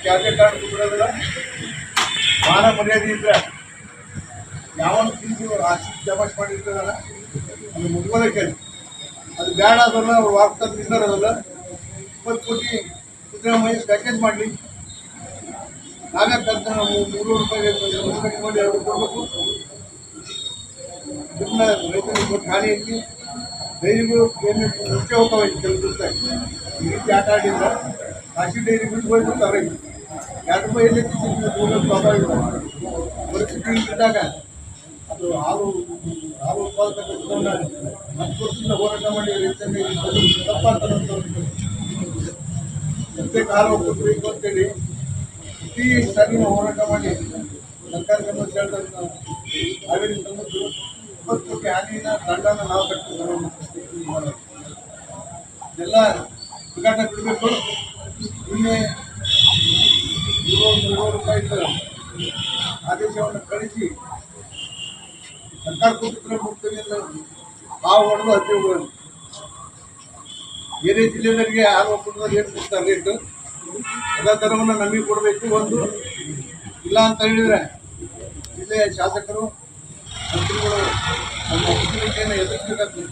ಯಾವುದೇ ಕಾರಣಕ್ಕೂ ಬಿಡೋದಿಲ್ಲ. ಮಾನ ಮರ್ಯಾದೆ ಇದ್ರೆ ಯಾವನು ತಿಂದು ಆಸ್ತಿ ಜಮಾಸ್ ಮಾಡಿರ್ತಾರಲ್ಲ ಅದು ಮುಗಿಯೋದಕ್ಕೆ ಅದು ಬೇಡ ಅದನ್ನು ಅವ್ರು ವಾಗ್ತಾರೆ ತಿನ್ನೋರಲ್ಲ 20 ಕೋಟಿ ಸಿದ್ದರಾಮಯ್ಯ ಪ್ಯಾಕೇಜ್ ಮಾಡಲಿ. ನಾವೇ ಕರ್ತ ನಾವು 300 ರೂಪಾಯಿ ಮಾಡಿ ಅವ್ರು ಕೊಡಬೇಕು. ಇದನ್ನ ರೈತರಿಗೆ ಕೊಟ್ಟು ಹಾನಿ ಐತಿ. ಡೈರಿಗಳು ಪೇಮೆಂಟ್ ಮುಖ್ಯ ಹೋಗ್ತಾವೆ ಕೆಲಸ ಈ ರೀತಿ ಆಟ ಆಡಿಲ್ಲ. ಕಾಶಿ ಡೈರಿ ಬಿಟ್ಟು ತರಬೇಕು 2 ರೂಪಾಯಿ ಎಲ್ಲಿ ಸ್ವಾಭಾವಿಕ ಪರಿಸ್ಥಿತಿ ಇದ್ದಾಗ ಅದು ಹಾಲು ಉತ್ಪಾದಕರನ್ನ 10 ವರ್ಷದಿಂದ ಹೋರಾಟ ಮಾಡಿ ರೈತರಿಗೆ ತಪ್ಪಾಗ್ತದೆ. ಸದ್ಯಕ್ಕೆ ಹಾಲು ಕೊಡಬೇಕು ಅಂತೇಳಿ ಪ್ರತಿ ಸಾರಿನ ಹೋರಾಟ ಮಾಡಿ ಸರ್ಕಾರ ಗಮನ ಸೆಳೆದ ಹಾವೇರಿ ತಂದು 20 ಕೋಟಿ ಹಾನಿನ ದಂಡನ ನಾವು ಕಟ್ಟಿದ್ದೀವಿ. ಎಲ್ಲ ಹುಡುಗಾಟ ಬಿಡಬೇಕು. ನಿನ್ನೆ 100 ರೂಪಾಯಿ ಆದೇಶವನ್ನು ಕಳಿಸಿ ಸರ್ಕಾರ ಕೊಟ್ಟಿದ್ರೆ ಮುಕ್ತಿಯಿಂದ ಆ ಹೊಡೆದು ಹತ್ತಿರಗಳು ಬೇರೆ ಜಿಲ್ಲೆಯವರಿಗೆ ಹಾಲು ಒಪ್ಪಂದದಲ್ಲಿ ಏನು ಕೊಡ್ತಾರೆ ರೇಟು ಅದೇ ದರವನ್ನು ನಮಗೆ ಕೊಡಬೇಕು. ಒಂದು ಇಲ್ಲ ಅಂತ ಹೇಳಿದರೆ ಜಿಲ್ಲೆಯ ಶಾಸಕರು ಮಂತ್ರಿಗಳು ನಮ್ಮ ಮುಖ್ಯಮಂತ್ರಿಯನ್ನು ಎದುರಿಸಬೇಕಾಗ್ತದೆ.